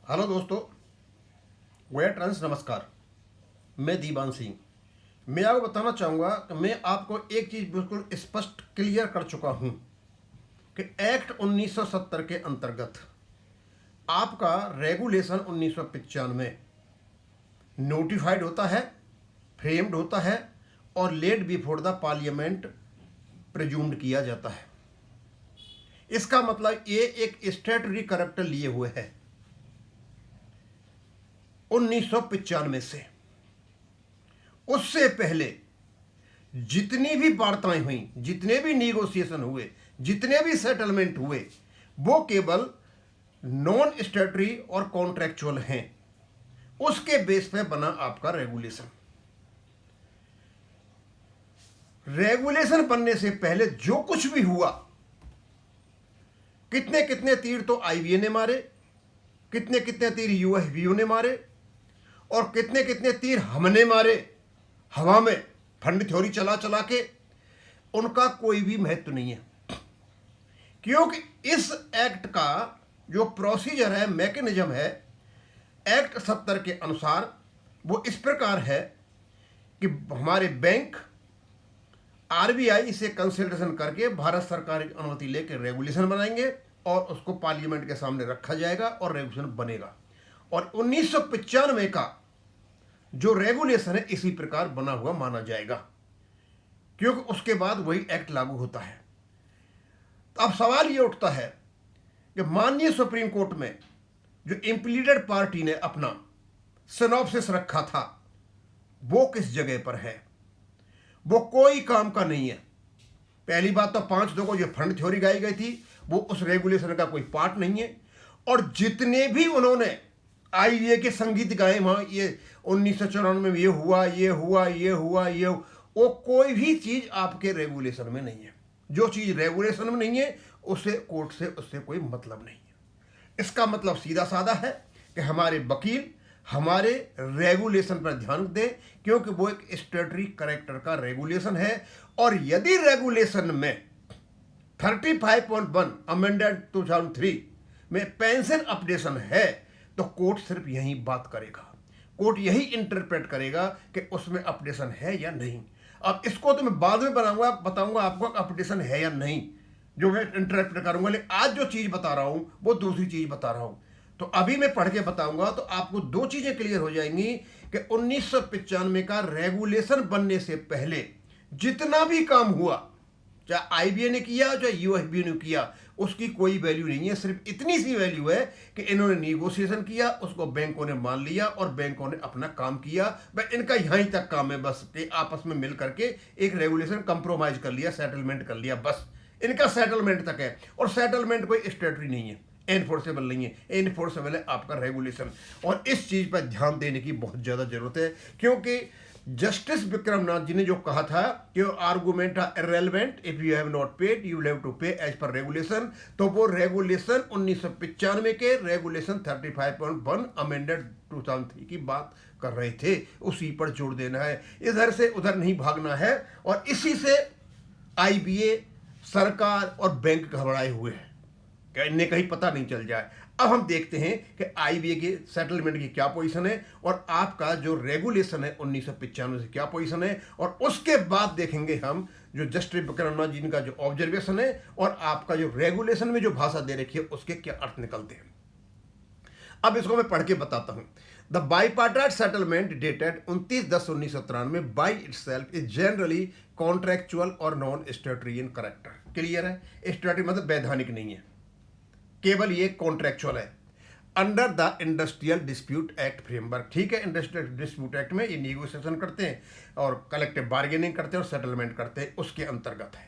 Hello दोस्तों, गोया trans नमस्कार। मैं दीवान सिंह। मैं आपको बताना चाहूँगा कि मैं आपको एक चीज़ बिल्कुल स्पष्ट क्लियर कर चुका हूँ कि एक्ट 1970 के अंतर्गत आपका रेगुलेशन 1995 नोटिफाइड होता है, फ्रेम्ड होता है और laid before the parliament presumed किया जाता है। इसका मतलब ये एक स्टैट्यूटरी करैक्टर लिए हुए है 1995 से। उससे पहले जितनी भी वार्ताएं हुई, जितने भी निगोशिएशन हुए, जितने भी सेटलमेंट हुए, वो केवल नॉन स्टैट्यूटरी और कॉन्ट्रैक्चुअल हैं। उसके बेस पे बना आपका रेगुलेशन। रेगुलेशन बनने से पहले जो कुछ भी हुआ, कितने कितने तीर तो आईबीए ने मारे, कितने कितने तीर यूएफबीयू ने मारे और कितने कितने तीर हमने मारे हवा में फंड थ्योरी चला चला के, उनका कोई भी महत्व नहीं है। क्योंकि इस एक्ट का जो प्रोसीजर है, मैकेनिज्म है, एक्ट 70 के अनुसार वो इस प्रकार है कि हमारे बैंक आरबीआई से कंसल्टेशन करके भारत सरकार की अनुमति लेकर रेगुलेशन बनाएंगे और उसको पार्लियामेंट के सामने रखा जाएगा और रेगुलेशन बनेगा। और 1995 का जो रेगुलेशन है इसी प्रकार बना हुआ माना जाएगा, क्योंकि उसके बाद वही एक्ट लागू होता है। तो अब सवाल ये उठता है कि माननीय सुप्रीम कोर्ट में जो इम्प्लीडेड पार्टी ने अपना सिनॉप्सिस रखा था वो किस जगह पर है? वो कोई काम का नहीं है। पहली बात तो 5/2 को जो फंड थ्योरी गाई गई थी वो उस रेगुलेशन का कोई पार्ट नहीं है। और जितने भी उन्होंने आईए के संगीत गाए वहां, ये 1994 में ये हुआ, ये हुआ, ये हुआ, वो कोई भी चीज आपके रेगुलेशन में नहीं है। जो चीज रेगुलेशन में नहीं है उसे कोर्ट से उससे कोई मतलब नहीं है। इसका मतलब सीधा साधा है कि हमारे वकील हमारे रेगुलेशन पर ध्यान दें, क्योंकि वो एक स्टैट्यूटरी कैरेक्टर का रेगुलेशन है। और यदि रेगुलेशन में 35.1 अमेंडेड 2003 में पेंशन अपडेशन है तो कोर्ट सिर्फ यही बात करेगा, कोर्ट यही इंटरप्रेट करेगा कि उसमें अपडेशन है या नहीं। अब इसको तो मैं बाद में बताऊंगा आपको अपडेशन है या नहीं, जो मैं इंटरप्रेट करूंगा। लेकिन आज जो चीज बता रहा हूं वो दूसरी चीज बता रहा हूं। तो अभी मैं पढ़ के बताऊंगा तो आपको दो चीजें क्लियर हो जाएंगी कि 1995 का रेगुलेशन बनने से पहले जितना भी काम हुआ, चाहे आईबीए ने किया चाहे यूएफबी ने किया, उसकी कोई वैल्यू नहीं है। सिर्फ इतनी सी वैल्यू है कि इन्होंने निगोशिएशन किया, उसको बैंकों ने मान लिया और बैंकों ने अपना काम किया। भाई इनका यहीं तक काम है बस कि आपस में मिल करके एक रेगुलेशन कंप्रोमाइज कर लिया, सेटलमेंट कर लिया, बस इनका सेटलमेंट तक है। और सेटलमेंट कोई स्टैट्यूटरी नहीं है, एनफोर्सेबल नहीं है। एनफोर्सेबल है आपका रेगुलेशन। और इस चीज पर ध्यान देने की बहुत ज्यादा जरूरत है, क्योंकि जस्टिस विक्रमनाथ जी ने जो कहा था कि argument are irrelevant if you have not paid you have to pay as per regulation, तो वो रेगुलेशन 1995 के रेगुलेशन 35.1 अमेंडेड 2003 की बात कर रहे थे। उसी पर जोर देना है, इधर से उधर नहीं भागना है। और इसी से आईबीए, सरकार और बैंक घबराए हुए हैं कि इन्हें कहीं पता नहीं चल जाए। अब हम देखते हैं कि आईबीए के सेटलमेंट की क्या पोजीशन है और आपका जो रेगुलेशन है 1995 से क्या पोजीशन है। और उसके बाद देखेंगे हम जो जस्टिस विक्रमनाथ जी का जो ऑब्जर्वेशन है और आपका जो रेगुलेशन में जो भाषा दे रखी है उसके क्या अर्थ निकलते हैं। अब इसको मैं पढ़ के बताता हूं। The bipartite settlement dated 29/10/1993 by itself is generally contractual और non statutory in character. Clear है? स्टैट्यूटरी मतलब वैधानिक नहीं है, केवल ये कॉन्ट्रैक्चुअल है under the industrial dispute act framework. ठीक है, इंडस्ट्रियल डिस्प्यूट एक्ट में ये निगोशिएशन करते हैं और कलेक्टिव बार्गेनिंग करते हैं और सेटलमेंट करते हैं, उसके अंतर्गत है।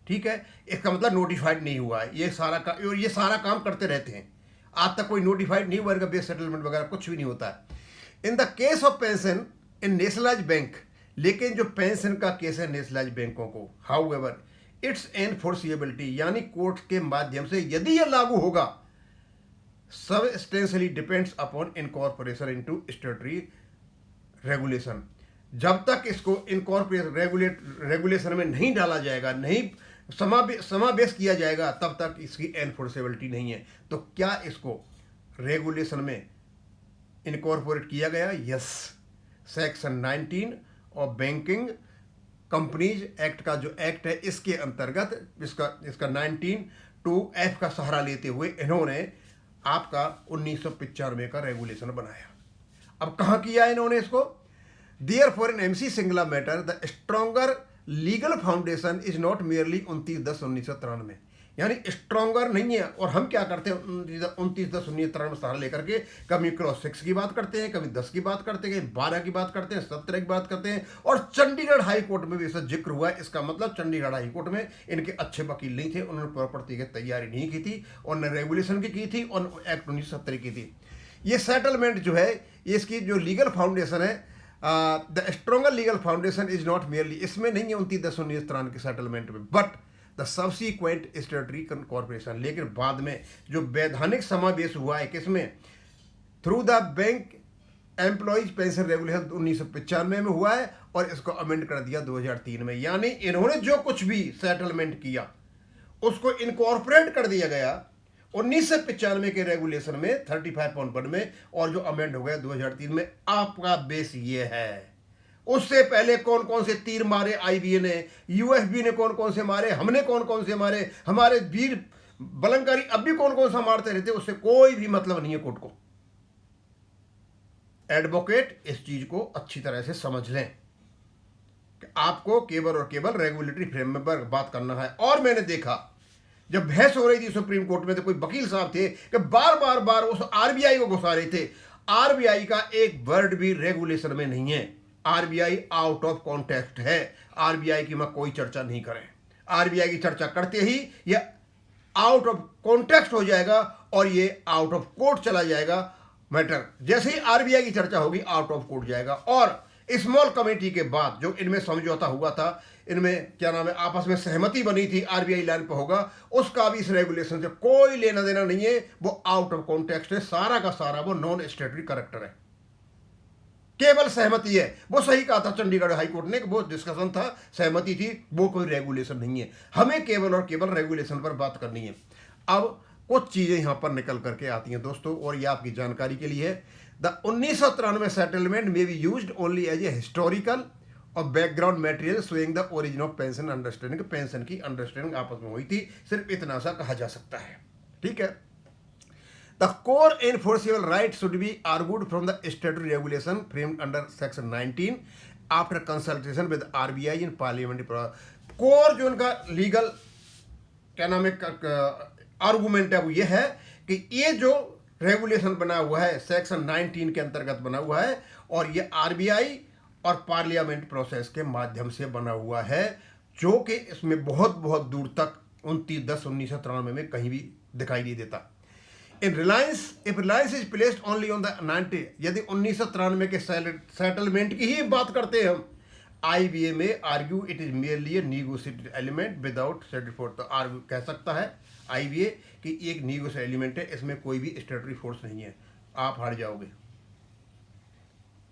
ठीक है, इसका मतलब नोटिफाइड नहीं हुआ है ये सारा काम करते रहते हैं। आज तक कोई नोटिफाइड नहीं हुआ बेस सेटलमेंट वगैरह कुछ भी नहीं होता है। In the case of pension in nationalise bank, लेकिन जो पेंशन का केस है नेशनलाइज बैंकों को, हाउ एवर इट्स एनफोर्सिएबिलिटी यानी कोर्ट के माध्यम से यदि यह लागू होगा, substantially depends upon incorporation into statutory regulation. जब तक इसको रेगुलेशन में नहीं डाला जाएगा, नहीं समावेश किया जाएगा, तब तक इसकी एनफोर्सेबिलिटी नहीं है। तो क्या इसको रेगुलेशन में इनकॉर्पोरेट किया गया, यस। सेक्शन 19 और बैंकिंग कंपनीज एक्ट का जो एक्ट है इसके अंतर्गत इसका 19(2)(f) का सहारा लेते हुए इन्होंने आपका 1995 का रेगुलेशन बनाया। अब कहाँ किया इन्होंने इसको? Therefore an MC Singla matter the stronger legal foundation is not merely 29/10/1993, यानी स्ट्रॉन्गर नहीं है। और हम क्या करते हैं 29/10/1993 सहारा लेकर के कभी क्रॉस 6 की बात करते हैं, कभी 10 की बात करते हैं, कभी 12 की बात करते हैं, 17 की बात करते हैं। और चंडीगढ़ हाई कोर्ट में भी इसका जिक्र हुआ है। इसका मतलब चंडीगढ़ हाई कोर्ट में इनके अच्छे वकील नहीं थे, उन्होंने प्रॉपर्टी की तैयारी नहीं की थी और न रेगुलेशन की थी और एक्ट 1970 की थी। ये सेटलमेंट जो है इसकी जो लीगल फाउंडेशन है, the stronger legal foundation is not merely, इसमें नहीं है 29/10/1993 के सेटलमेंट में, बट द सब्सिक्वेंट स्टेटरी कॉर्पोरेशन। लेकिन बाद में जो वैधानिक समावेश हुआ है किसमें? Through the bank employees pension regulation 1995 में हुआ है और इसको अमेंड कर दिया 2003 में। यानी इन्होंने जो कुछ भी सेटलमेंट किया उसको इनकॉर्पोरेट कर दिया गया 1995 के रेगुलेशन में 35.1 में, और जो अमेंड हो गया 2003 में। आपका बेस ये है। उससे पहले कौन कौन से तीर मारे IBA ने, UFB ने कौन कौन से मारे, हमने कौन कौन से मारे, हमारे वीर बलंकारी अब भी कौन कौन सा मारते रहते, उससे कोई भी मतलब नहीं है कोर्ट को। एडवोकेट इस चीज को अच्छी तरह से समझ लें कि आपको केवल और केवल रेगुलेटरी फ्रेमवर्क पर बात करना है। और मैंने देखा जब बहस हो रही थी सुप्रीम कोर्ट में तो कोई वकील साहब थे कि बार बार उस RBI को घुसा रहे थे। RBI का एक वर्ड भी रेगुलेशन में नहीं है। RBI आउट ऑफ कॉन्टेक्स्ट है। RBI की मैं कोई चर्चा नहीं करें। RBI की चर्चा करते ही ये आउट ऑफ कॉन्टेक्स्ट हो जाएगा और ये आउट ऑफ कोर्ट चला जाएगा मैटर। जैसे ही RBI की चर्चा होगी आउट ऑफ कोर्ट जाएगा। और स्मॉल कमेटी के बाद जो इनमें समझौता हुआ था, इनमें क्या नाम है आपस में सहमति बनी थी RBI लाइन पर होगा, उसका भी इस रेगुलेशन से कोई लेना देना नहीं है। वो आउट ऑफ कॉन्टेक्स्ट है, सारा का सारा वो नॉन स्टेटरी करेक्टर है, केवल सहमति है। वो सही कहा था चंडीगढ़ हाई कोर्ट ने, वो डिस्कशन था, सहमति थी, वो कोई रेगुलेशन नहीं है। हमें केवल और केवल रेगुलेशन पर बात करनी है। अब कुछ चीजें यहां पर निकल करके आती हैं दोस्तों, और ये आपकी जानकारी के लिए है। The 1993 settlement may be used only as a historical और background material showing the origin of pension understanding. Pension की अंडरस्टैंडिंग आपस में हुई थी, सिर्फ इतना सा कहा जा सकता है। ठीक है। The core enforceable right should be argued from the statutory regulation framed under Section 19 after consultation with RBI and parliamentary। Core जो उनका लीगल क्या नाम है आर्गूमेंट है वो ये है कि ये जो रेगुलेशन बना हुआ है सेक्शन 19 के अंतर्गत बना हुआ है और ये RBI और पार्लियामेंट प्रोसेस के माध्यम से बना हुआ है, जो कि इसमें बहुत बहुत दूर तक 29/10/1993 में कहीं भी दिखाई नहीं देता। If Reliance is placed only on the 90, यदि 1993 के सेटलमेंट की ही बात करते हैं हम, IBA में argue it is merely a negotiated element without statutory force. तो आर्ग्यू कह सकता है IBA कि एक नीगोशिएटेड एलिमेंट है, इसमें कोई भी स्टेटरी फोर्स नहीं है, आप हार जाओगे।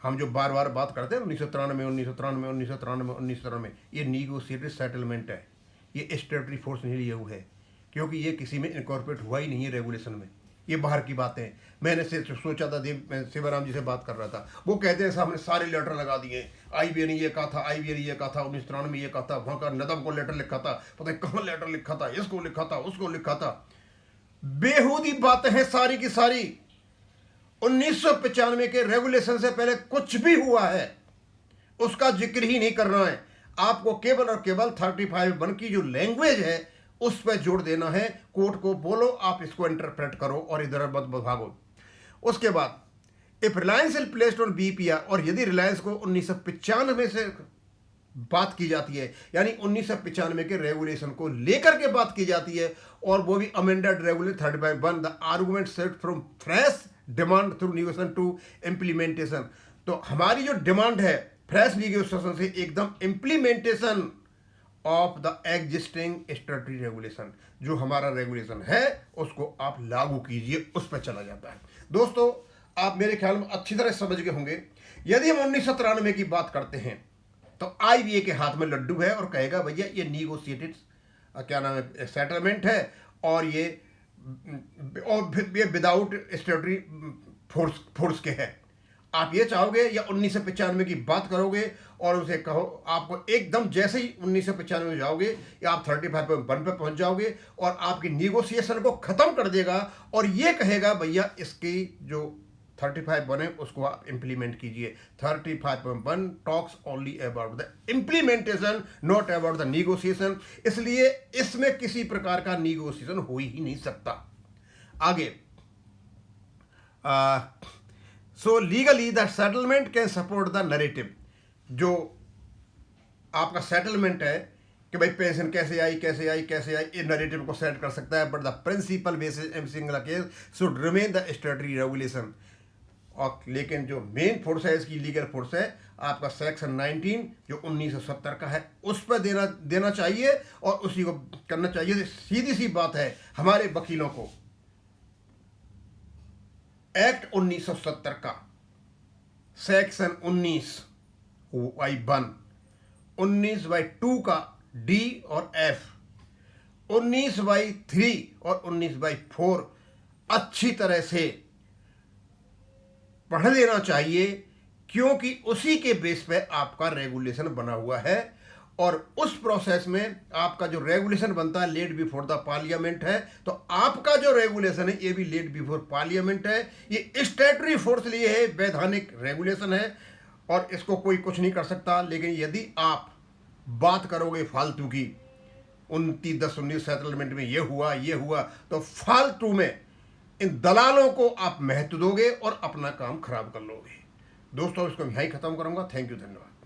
हम जो बार बार बात करते हैं 1993, ये नीगोशिएटेड सेटलमेंट है, ये स्टेटरी फोर्स नहीं लिए हुए है, क्योंकि ये किसी में इनकॉर्पोरेट हुआ ही नहीं है रेगुलेशन में। ये बाहर की बातें हैं। मैंने सोचा था शिवराम जी से बात कर रहा था, वो कहते हैं साहब ने सारे लेटर लगा दिए, IBA ने ये कहा था, IBA ने ये कहा था, 1993 में ये कहा था, वहाँ का नदम को लेटर लिखा था, पता नहीं कहाँ लेटर लिखा था, इसको लिखा था, उसको लिखा था। बेहूदी बातें हैं सारी की सारी। 1995 के रेगुलेशन से पहले कुछ भी हुआ है उसका जिक्र ही नहीं करना है। आपको केवल और केवल 35(1) की जो लैंग्वेज है उस पर जोड़ देना है। कोर्ट को बोलो आप इसको इंटरप्रेट करो और इधर मत भागो। उसके बाद if Reliance is placed on BPR, और यदि रिलायंस को 1995 से बात की जाती है, यानी 1995 के रेगुलेशन को लेकर के बात की जाती है, और वो भी amended regulation 35(1), the argument set from fresh demand through negotiation to implementation. तो हमारी जो डिमांड है फ्रेश निगोशिएशन से एकदम implementation of the existing statutory regulation, जो हमारा रेगुलेशन है उसको आप लागू कीजिए, उस पर चला जाता है। दोस्तों आप मेरे ख्याल में अच्छी तरह समझ गए होंगे। यदि हम 1993 की बात करते हैं तो IBA के हाथ में लड्डू है और कहेगा भैया ये नीगोशिएटेड क्या नाम है सेटलमेंट है और ये विदाउट स्टैट्यूटरी फोर्स के हैं। आप ये चाहोगे या 1995 की बात करोगे और उसे कहो, आपको एकदम जैसे ही 1995 में जाओगे या आप 35.1 पे पहुंच जाओगे और आपकी निगोशिएशन को खत्म कर देगा और ये कहेगा भैया इसकी जो 35 बने उसको आप इम्प्लीमेंट कीजिए। 35.1 talks only about the implementation, not about the negotiation. इसलिए इसमें किसी प्रकार का निगोशिएशन हो ही नहीं सकता। आगे so legally the settlement can support the narrative. जो आपका सेटलमेंट है कि भाई पेंशन कैसे आई, ये नरेटिव को सेट कर सकता है, but the principle basis every single case should remain the statutory regulation. और लेकिन जो मेन फोर्स है इसकी, लीगल फोर्स है आपका सेक्शन 19 जो 1970 का है, उस पर देना चाहिए और उसी को करना चाहिए। सीधी सी बात है, हमारे वकीलों को एक्ट 1970 का सेक्शन 19/1, 19/2 का डी और एफ, 19/3 और 19/4 अच्छी तरह से पढ़ लेना चाहिए, क्योंकि उसी के बेस पे आपका रेगुलेशन बना हुआ है। और उस प्रोसेस में आपका जो रेगुलेशन बनता है लेट बिफोर द पार्लियामेंट है, तो आपका जो रेगुलेशन है ये भी लेट बिफोर पार्लियामेंट है। ये स्टैट्यूटरी फोर्स लिए है, वैधानिक रेगुलेशन है और इसको कोई कुछ नहीं कर सकता। लेकिन यदि आप बात करोगे फालतू की 29/10/19 सेटलमेंट में ये हुआ, तो फालतू में इन दलालों को आप महत्व दोगे और अपना काम खराब कर लोगे। दोस्तों इसको मैं यहीं खत्म करूंगा। थैंक यू, धन्यवाद।